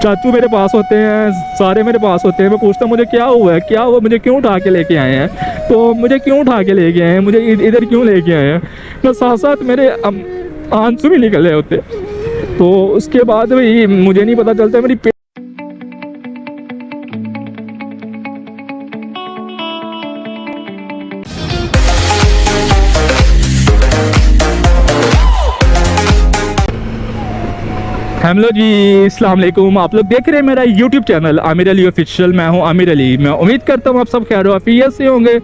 चाचू मेरे पास होते हैं, सारे मेरे पास होते हैं। मैं पूछता हूँ मुझे क्या हुआ है, क्या हुआ, मुझे क्यों उठा के लेके आए हैं, तो मुझे क्यों उठा के लेके आए हैं, मुझे इधर क्यों लेके आए हैं। तो साथ साथ मेरे आंसू भी निकल रहे होते। तो उसके बाद भाई मुझे नहीं पता चलता मेरी हेलो जी, अस्सलाम वालेकुम। आप लोग देख रहे हैं मेरा YouTube channel Aamir Ali official. मैं हूं आमिर अली। मैं उम्मीद करता हूं आप सब खैर आफियत से होंगे।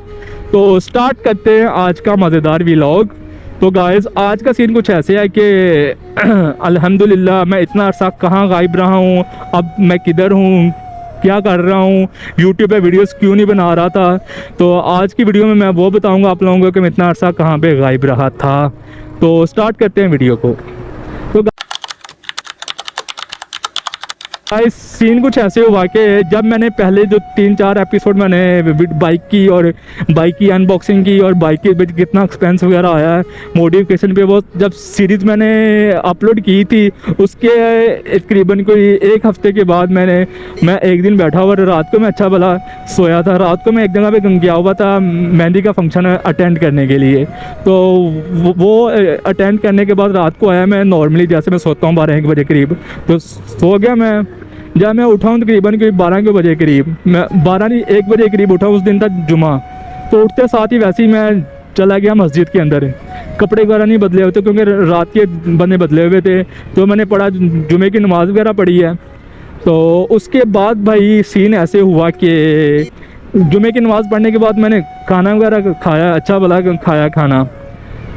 तो स्टार्ट करते हैं आज का मज़ेदार व्लॉग। तो गाइस आज का सीन कुछ ऐसे है कि अल्हम्दुलिल्लाह मैं इतना अरसा कहाँ गायब रहा हूँ, अब मैं किधर हूँ, क्या कर रहा हूँ, यूट्यूब पे वीडियोस क्यों नहीं बना रहा था। तो आज की वीडियो में मैं वो बताऊँगा आप लोगों को कि मैं इतना अरसा कहाँ पे गायब रहा था। तो स्टार्ट करते हैं वीडियो को। तो गाइस सीन कुछ ऐसे हुआ कि जब मैंने पहले जो 3-4 एपिसोड मैंने बाइक की और बाइक की अनबॉक्सिंग की और बाइक के कितना एक्सपेंस वगैरह आया है मॉडिफिकेशन पे, वो जब सीरीज़ मैंने अपलोड की थी उसके तकरीबन कोई 1 हफ्ते के बाद मैं एक दिन बैठा हुआ, रात को मैं अच्छा भला सोया था। रात को मैं एक जगह पे गया हुआ था मेहंदी का फंक्शन अटेंड करने के लिए। तो वो अटेंड करने के बाद रात को आया मैं नॉर्मली जैसे मैं सोता हूँ 12-1 बजे करीब। तो सो गया मैं। जब मैं उठा हूँ तकरीबन कोई 12 के बजे करीब, मैं 12 नहीं 1 बजे करीब उठा। उस दिन था जुमा। तो उठते साथ ही वैसे ही मैं चला गया मस्जिद के अंदर। कपड़े वगैरह नहीं बदले हुए थे क्योंकि रात के बंदे बदले हुए थे। तो मैंने पढ़ा, जुमे की नमाज़ वगैरह पढ़ी है। तो उसके बाद भाई सीन ऐसे हुआ कि जुमे की नमाज़ पढ़ने के बाद मैंने खाना वगैरह खाया, अच्छा भला खाया खाना।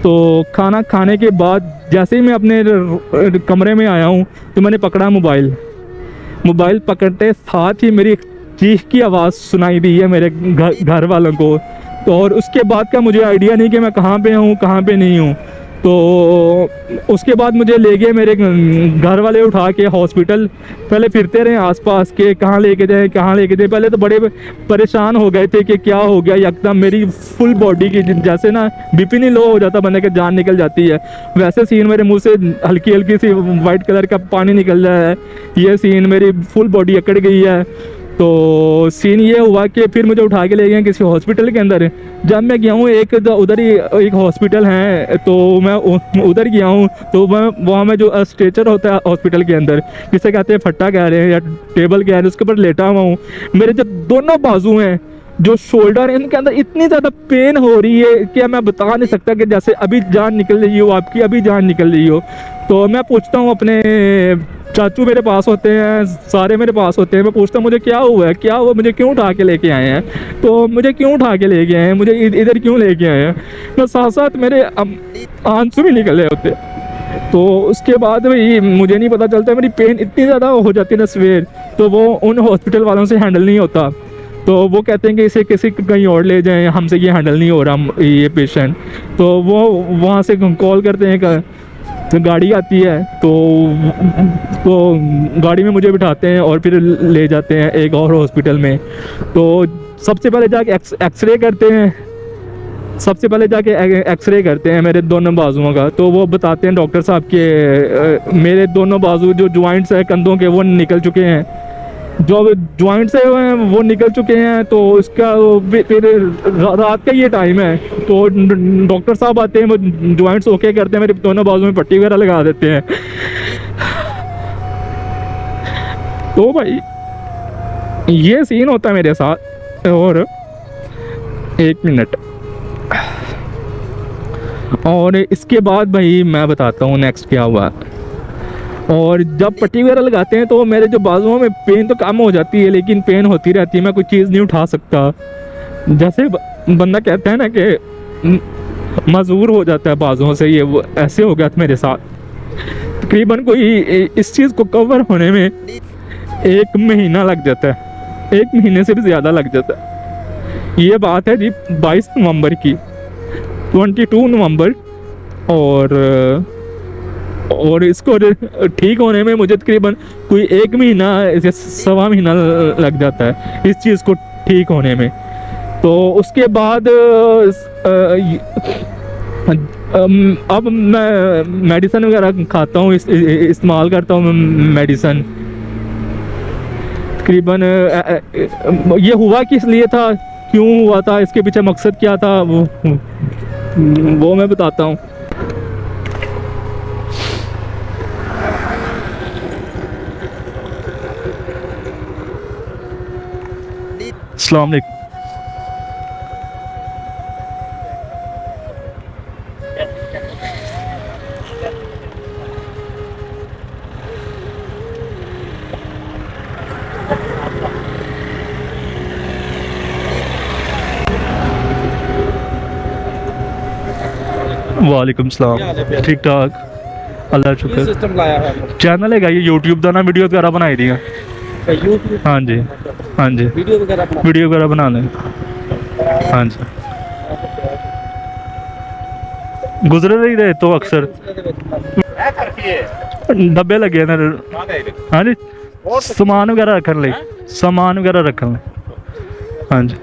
तो खाना खाने के बाद जैसे ही मैं अपने कमरे में आया हूँ तो मैंने पकड़ा मोबाइल पकड़ते साथ ही मेरी चीख की आवाज़ सुनाई दी है मेरे घर वालों को। तो और उसके बाद का मुझे आइडिया नहीं कि मैं कहाँ पे हूँ कहाँ पे नहीं हूँ। तो उसके बाद मुझे ले गए मेरे घर वाले उठा के हॉस्पिटल। पहले फिरते रहे आसपास के कहाँ लेके जाए कहाँ लेके जाए। पहले तो बड़े परेशान हो गए थे कि क्या हो गया, एकदम मेरी फुल बॉडी की जैसे ना बीपी नहीं लो हो जाता, बंदे की जान निकल जाती है, वैसे सीन मेरे मुंह से हल्की हल्की सी वाइट कलर का पानी निकल रहा है। ये सीन मेरी फुल बॉडी अकड़ गई है। तो सीन ये हुआ कि फिर मुझे उठा के ले गए किसी हॉस्पिटल के अंदर। जब मैं गया हूँ उधर ही एक हॉस्पिटल है, तो मैं उधर गया हूँ। तो मैं वहाँ में जो स्ट्रेचर होता है हॉस्पिटल के अंदर, जिसे कहते हैं फट्टा कह रहे हैं या टेबल कह रहे हैं, उसके ऊपर लेटा हुआ हूँ। मेरे जो दोनों बाजू हैं, जो शोल्डर है, इनके अंदर इतनी ज़्यादा पेन हो रही है कि मैं बता नहीं सकता कि जैसे अभी जान निकल रही हो आपकी, अभी जान निकल रही हो। तो मैं पूछता हूँ अपने चाचू मेरे पास होते हैं, सारे मेरे पास होते हैं। मैं पूछता हूँ मुझे क्या हुआ है, क्या हुआ, मुझे क्यों उठा के लेके आए हैं, तो मुझे क्यों उठा के लेके आए हैं, मुझे इधर क्यों लेके आए हैं। तो साथ साथ मेरे आंसू भी निकल रहे होते। तो उसके बाद भाई मुझे नहीं पता चलता, मेरी पेन इतनी ज़्यादा हो जाती है ना सवेर, तो वो उन हॉस्पिटल वालों से हैंडल नहीं होता। तो वो कहते हैं कि इसे किसी कहीं और ले जाएं, हमसे ये हैंडल नहीं हो रहा ये पेशेंट। तो वो वहाँ से कॉल करते हैं, तो गाड़ी आती है। तो गाड़ी में मुझे बिठाते हैं और फिर ले जाते हैं एक और हॉस्पिटल में। तो सबसे पहले जाके एक्सरे करते हैं, एक्सरे करते हैं मेरे दोनों बाजुओं का। तो वो बताते हैं डॉक्टर साहब के मेरे दोनों बाजू जो जॉइंट्स है कंधों के वो निकल चुके हैं, जो जॉइंट्स है वो निकल चुके हैं। तो इसका फिर रात का ये टाइम है, तो डॉक्टर साहब आते हैं, वो जॉइंट्स ओके करते हैं, मेरे दोनों बाजू में पट्टी वगैरह लगा देते हैं। तो भाई ये सीन होता है मेरे साथ। और 1 मिनट, और इसके बाद भाई मैं बताता हूँ नेक्स्ट क्या हुआ। और जब पट्टी वगैरह लगाते हैं तो मेरे जो बाजुओं में पेन तो कम हो जाती है, लेकिन पेन होती रहती है, मैं कोई चीज़ नहीं उठा सकता। जैसे बंदा कहता है ना कि मजबूर हो जाता है बाजुओं से, ये वो ऐसे हो गया था मेरे साथ। तकरीबन कोई इस चीज़ को कवर होने में 1 महीना लग जाता है, 1 महीने से भी ज़्यादा लग जाता है। ये बात है जी 22 नवंबर की, 22 नवंबर। और इसको ठीक होने में मुझे तकरीबन कोई 1 महीना या 1.25 महीना लग जाता है इस चीज़ को ठीक होने में। तो उसके बाद अब मैं मेडिसिन वगैरह खाता हूँ, इस्तेमाल करता हूँ मेडिसिन। तकरीबन ये हुआ किस लिए था, क्यों हुआ था, इसके पीछे मकसद क्या था, वो मैं बताता हूँ। अस्सलाम वालेकुम। वालेकुम सलाम। ठीक ठाक, अल्लाह ਕੀ शुक्र। ਸਿਸਟਮ ਲਾਇਆ ਹੋਇਆ चैनल है ये यूट्यूब का ना, वीडियो वगैरह बनाई दी है। YouTube हाँ जी, हाँ जी, ਵੀਡੀਓ ਵਗੈਰਾ ਬਣਾ वीडियो वगैरह बना लें। हाँ जी, गुजर रही रहे तो अक्सर डब्बे लगे ने। हाँ जी, सामान वगैरह रखने लिए, सामान वगैरह रखने लिए। हाँ जी,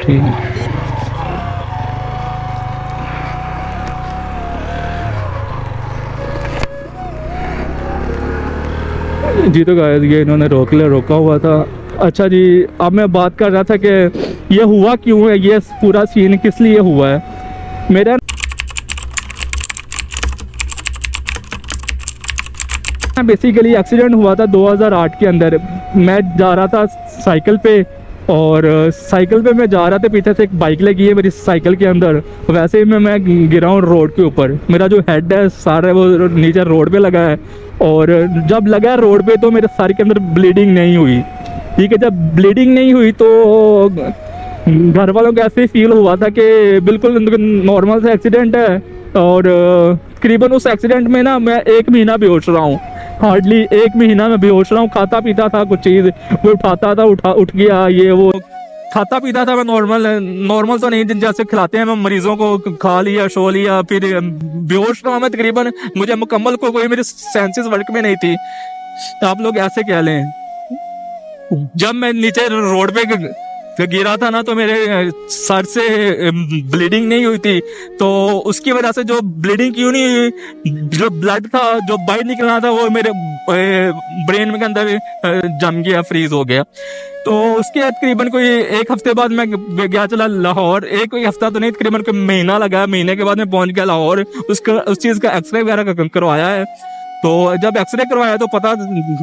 ठीक है। जी तो गाइस ये इन्होंने रोका हुआ था। अच्छा जी, अब मैं बात कर रहा था कि ये हुआ क्यों है, ये पूरा सीन किस लिए हुआ है। मेरा बेसिकली एक्सीडेंट हुआ था 2008 के अंदर। मैं जा रहा था साइकिल पे, और साइकिल पे मैं जा रहा था, पीछे से एक बाइक लगी है मेरी साइकिल के अंदर। वैसे ही मैं गिरा हूँ रोड के ऊपर। मेरा जो हेड है सारा वो नीचे रोड पे लगा है, और जब लगा है रोड पे तो मेरे सर के अंदर ब्लीडिंग नहीं हुई। ठीक है, जब ब्लीडिंग नहीं हुई तो घर वालों को ऐसे फील हुआ था कि बिल्कुल नॉर्मल सा एक्सीडेंट है। और तकरीबन उस एक्सीडेंट में ना मैं 1 महीना बेहोश रहा हूँ, हार्डली 1 महीना में बेहोश रहा हूँ। खाता पीता था कुछ चीज़, वो उठाता था, उठ गया, ये वो खाता पीता था मैं। नॉर्मल तो नहीं जैसे खिलाते हैं मैं मरीजों को, खा लिया, सो लिया, फिर बेहोश रहा मैं तकरीबन। मुझे मुकम्मल कोई मेरी सेंसेस वर्क में नहीं थी, तो आप लोग ऐसे कह लें। जब मैं नीचे रोड पे गिरा था ना, तो मेरे सर से ब्लीडिंग नहीं हुई थी। तो उसकी वजह से जो ब्लीडिंग क्यों नहीं हुई, जो ब्लड था जो बाहर निकलना था वो मेरे ब्रेन के अंदर जम गया, फ्रीज हो गया। तो उसके तकरीबन कोई 1 हफ्ते बाद मैं गया चला लाहौर। कोई हफ्ता तो नहीं, तकरीबन कोई महीना लगा। महीने के बाद मैं पहुंच गया लाहौर। उस चीज़ का एक्सरे वगैरह करवाया है। तो जब एक्सरे करवाया तो पता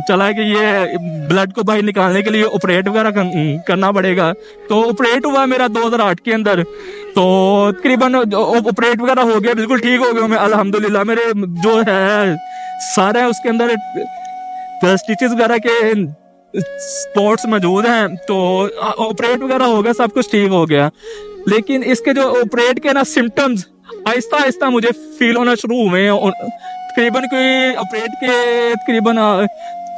चला है कि ये ब्लड को बाहर निकालने के लिए ऑपरेट वगैरह करना पड़ेगा। तो ऑपरेट हुआ मेरा 2008 के अंदर। तो तकरीबन ऑपरेट वगैरह हो गया, बिल्कुल ठीक हो गया मैं अल्हम्दुलिल्लाह। मेरे जो है सारे उसके अंदर स्टिचेस वगैरह के स्पॉट्स मौजूद हैं। तो ऑपरेट वगैरह हो गया, सब कुछ ठीक हो गया। लेकिन इसके जो ऑपरेट के ना सिम्टम्स आहिस्ता आहिस्ता मुझे फील होना शुरू हुए हैं। तकरीबन कोई ऑपरेट के तकरीबन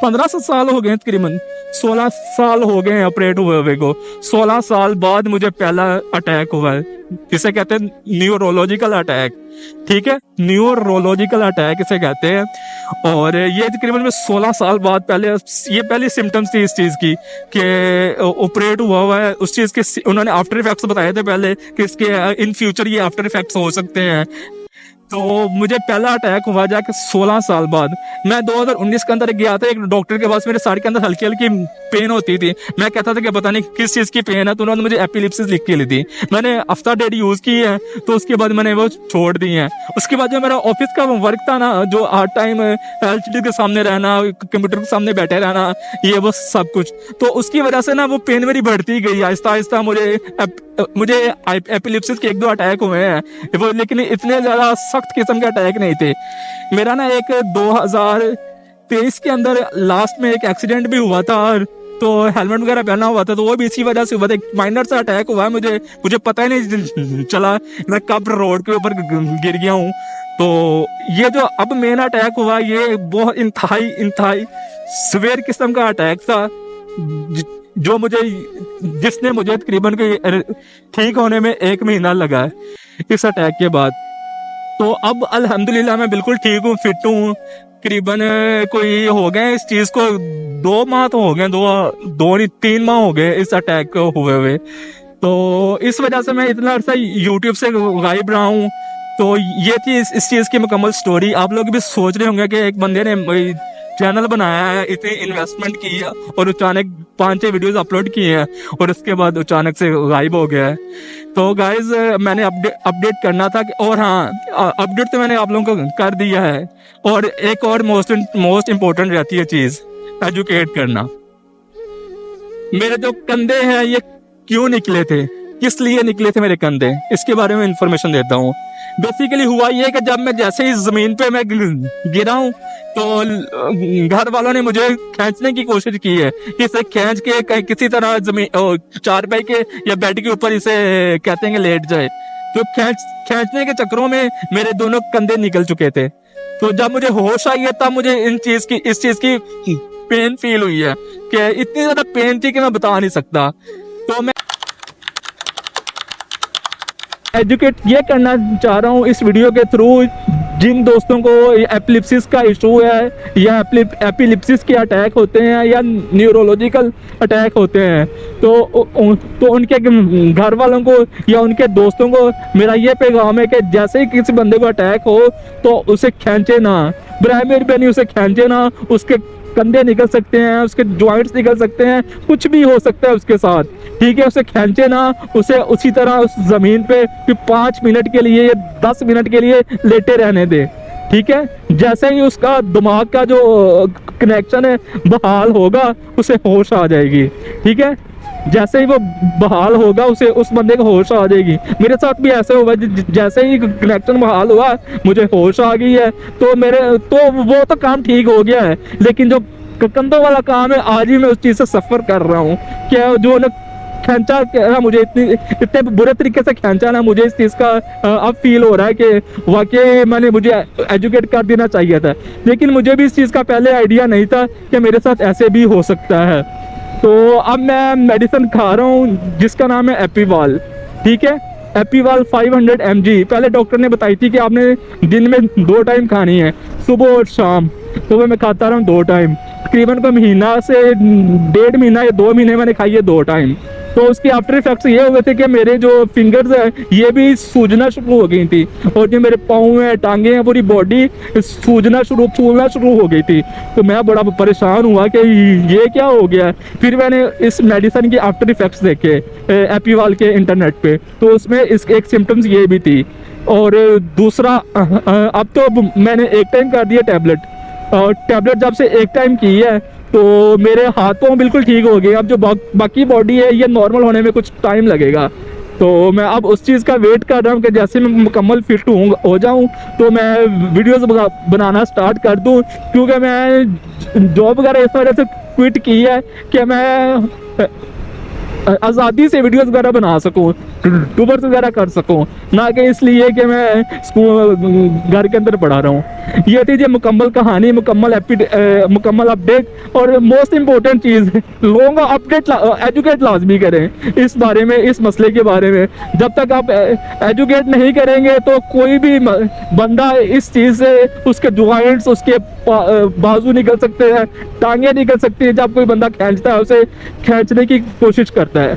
15 साल हो गए, तकरीबन 16 साल हो गए हैं ऑपरेट हुए हुए को। 16 साल बाद मुझे पहला अटैक हुआ है, जिसे कहते हैं न्यूरोलॉजिकल अटैक। ठीक है, न्यूरोलॉजिकल अटैक इसे कहते हैं। और ये तकरीबन में 16 साल बाद ये पहली सिम्टम्स थी इस चीज़ की कि ऑपरेट हुआ है। उस चीज़ के उन्होंने आफ्टर इफेक्ट्स बताए थे पहले कि इसके इन फ्यूचर ये आफ्टर इफेक्ट्स हो सकते हैं। तो मुझे पहला अटैक हुआ जाके 16 साल बाद। मैं 2019 के अंदर गया था एक डॉक्टर के पास, मेरे सर के अंदर हल्की हल्की पेन होती थी। मैं कहता था कि पता नहीं किस चीज़ की पेन है, तो उन्होंने मुझे एपिलिप्सिस लिख के ली थी। मैंने हफ्ता डेढ़ यूज़ की है, तो उसके बाद मैंने वो छोड़ दी है। उसके बाद जो मेरा ऑफिस का वर्क था ना, जो हर टाइम एलसीडी के सामने रहना, कंप्यूटर के सामने बैठे रहना, ये वो सब कुछ, तो उसकी वजह से ना वो पेन मेरी बढ़ती गई आहिस्ता आहिस्ता। मुझे एपिलिप्सिस के 1-2 अटैक हुए हैं वो, लेकिन इतने ज़्यादा सख्त किस्म के अटैक नहीं थे। मेरा ना एक 2023 के अंदर लास्ट में एक एक्सीडेंट भी हुआ था, तो हेलमेट वगैरह पहना हुआ था, तो वो भी इसी वजह से हुआ था। एक माइनर सा अटैक हुआ है, मुझे पता ही नहीं चला मैं कब रोड के ऊपर गिर गया हूँ। तो ये जो अब मेन अटैक हुआ, ये बहुत इंतहाई सवेर किस्म का अटैक था, जिसने मुझे तकरीबन ठीक होने में 1 महीना लगा है इस अटैक के बाद। तो अब अल्हम्दुलिल्लाह मैं बिल्कुल ठीक हूँ, फिट हूँ। तकरीबन कोई हो गए इस चीज़ को 2 माह तो हो गए, 2 नहीं 3 माह हो गए इस अटैक को हुए हुए। तो इस वजह से मैं इतना अर्सा यूट्यूब से गायब रहा हूँ। तो ये थी इस चीज़ की मुकम्मल स्टोरी। आप लोग भी सोच रहे होंगे कि एक बंदे ने चैनल बनाया है, इतनी इन्वेस्टमेंट की है और अचानक 5-6 वीडियोस अपलोड किए हैं और उसके बाद अचानक से गायब हो गया है। तो गाइज मैंने अपडेट करना था और हाँ, अपडेट तो मैंने आप लोगों को कर दिया है। और एक और मोस्ट इम्पोर्टेंट रहती है चीज़, एजुकेट करना। मेरे जो कंधे हैं ये क्यों निकले थे, किस लिए निकले थे मेरे कंधे, इसके बारे में इंफॉर्मेशन देता हूँ। बेसिकली हुआ ये कि जब मैं जैसे ही जमीन पे मैं गिरा हूँ तो घर वालों ने मुझे खींचने की कोशिश की है, इसे खींच के किसी तरह जमीन चारपाई के या बेड के ऊपर इसे कहते हैं कि लेट जाए। तो खींचने के चक्करों में मेरे दोनों कंधे निकल चुके थे। तो जब मुझे होश आई है तब मुझे इस चीज की पेन फील हुई है कि इतनी ज्यादा पेन थी कि मैं बता नहीं सकता। तो मैं एजुकेट ये करना चाह रहा हूँ इस वीडियो के थ्रू, जिन दोस्तों को एपिलिप्सिस का इशू है या एपिलिप्सिस के अटैक होते हैं या न्यूरोलॉजिकल अटैक होते हैं, तो उनके घर वालों को या उनके दोस्तों को मेरा ये पैगाम है कि जैसे ही किसी बंदे को अटैक हो तो उसे खींचे ना, बराए मेहरबानी उसे खींचे ना। उसके कंधे निकल सकते हैं, उसके जॉइंट्स निकल सकते हैं, कुछ भी हो सकता है उसके साथ, ठीक है। उसे खींचे ना, उसे उसी तरह उस जमीन पे 5 मिनट के लिए या 10 मिनट के लिए लेटे रहने दे, ठीक है। जैसे ही उसका दिमाग का जो कनेक्शन है बहाल होगा उसे होश आ जाएगी, ठीक है। जैसे ही वो बहाल होगा उसे उस बंदे को होश आ जाएगी। मेरे साथ भी ऐसे हुआ, जैसे ही कनेक्शन बहाल हुआ मुझे होश आ गई है। तो वो तो काम ठीक हो गया है, लेकिन जो कंधों वाला काम है आज भी मैं उस चीज़ से सफ़र कर रहा हूँ। क्या जो ना खींचा ना मुझे इतने बुरे तरीके से खींचा ना, मुझे इस चीज़ का अब फील हो रहा है कि वाकई मैंने मुझे एजुकेट कर देना चाहिए था। लेकिन मुझे भी इस चीज़ का पहले आइडिया नहीं था कि मेरे साथ ऐसे भी हो सकता है। तो अब मैं मेडिसिन खा रहा हूँ जिसका नाम है एपीवाल, ठीक है। एपीवाल 500 mg पहले डॉक्टर ने बताई थी कि आपने दिन में 2 टाइम खानी है, सुबह और शाम। तो मैं खाता रहा हूँ 2 टाइम, तकरीबन कोई महीना से 1.5 महीना या 2 महीने मैंने खाई है 2 टाइम। तो उसके आफ्टर इफेक्ट्स ये हुए थे कि मेरे जो फिंगर्स हैं ये भी सूजना शुरू हो गई थी और जो मेरे पाँव हैं, टांगे हैं, पूरी बॉडी फूलना शुरू हो गई थी। तो मैं बड़ा परेशान हुआ कि ये क्या हो गया। फिर मैंने इस मेडिसिन की आफ्टर इफेक्ट्स देखे एपीवाल के इंटरनेट पे, तो उसमें इसके एक सिम्टम्स ये भी थी। और दूसरा अब तो मैंने एक टाइम कर दिया टैबलेट, और टैबलेट जब से एक टाइम की है तो मेरे हाथों बिल्कुल ठीक हो गए। अब जो बाकी बॉडी है ये नॉर्मल होने में कुछ टाइम लगेगा। तो मैं अब उस चीज़ का वेट कर रहा हूँ कि जैसे मैं मुकम्मल फिट हो जाऊँ तो मैं वीडियोस बनाना स्टार्ट कर दूँ, क्योंकि मैं जॉब वगैरह इस वजह से क्विट की है कि मैं आज़ादी से वीडियोस वगैरह बना सकूँ, यूट्यूबर्स वगैरह कर सकूँ, ना कि इसलिए कि मैं स्कूल घर के अंदर पढ़ा रहा हूँ। ये थी जी मुकम्मल कहानी, मुकम्मल अपडेट। और मोस्ट इम्पोर्टेंट चीज़, लोगों को अपडेट एजुकेट लाजमी करें इस बारे में, इस मसले के बारे में। जब तक आप एजुकेट नहीं करेंगे तो कोई भी बंदा इस चीज़ से, उसके जॉइंट्स, उसके बाजू निकल सकते हैं, टांगे निकल सकती हैं। जब कोई बंदा खींचता है उसे खींचने की कोशिश करता है।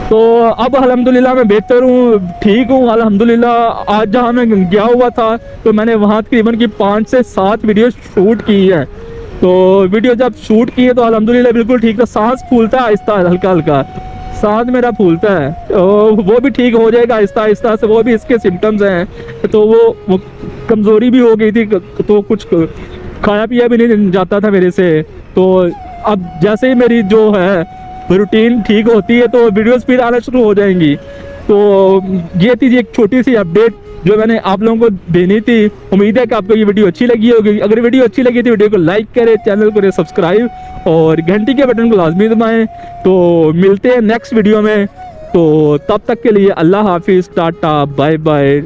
तो अब अल्हम्दुलिल्लाह मैं बेहतर हूँ, ठीक हूँ अल्हम्दुलिल्लाह। आज जहाँ मैं गया हुआ था तो मैंने वहाँ तकरीबन की 5 से 7 वीडियो शूट की है। तो वीडियो जब शूट की है तो अल्हम्दुलिल्लाह बिल्कुल ठीक था। सांस फूलता है आहिस्ता, हल्का हल्का सांस मेरा फूलता है, तो वो भी ठीक हो जाएगा आहिस्ता आहिस्ता से। वो भी इसके सिम्टम्स हैं। तो वो कमज़ोरी भी हो गई थी, तो कुछ खाया पिया भी नहीं जाता था मेरे से। तो अब जैसे ही मेरी जो है रूटीन ठीक होती है तो वीडियोस फिर आना शुरू हो जाएंगी। तो ये थी एक छोटी सी अपडेट जो मैंने आप लोगों को देनी थी। उम्मीद है कि आपको ये वीडियो अच्छी लगी होगी। अगर वीडियो अच्छी लगी तो वीडियो को लाइक करें, चैनल को करें सब्सक्राइब और घंटी के बटन को लाजमी दबाएं। तो मिलते हैं नेक्स्ट वीडियो में। तो तब तक के लिए अल्लाह हाफिज़, टाटा, बाय बाय।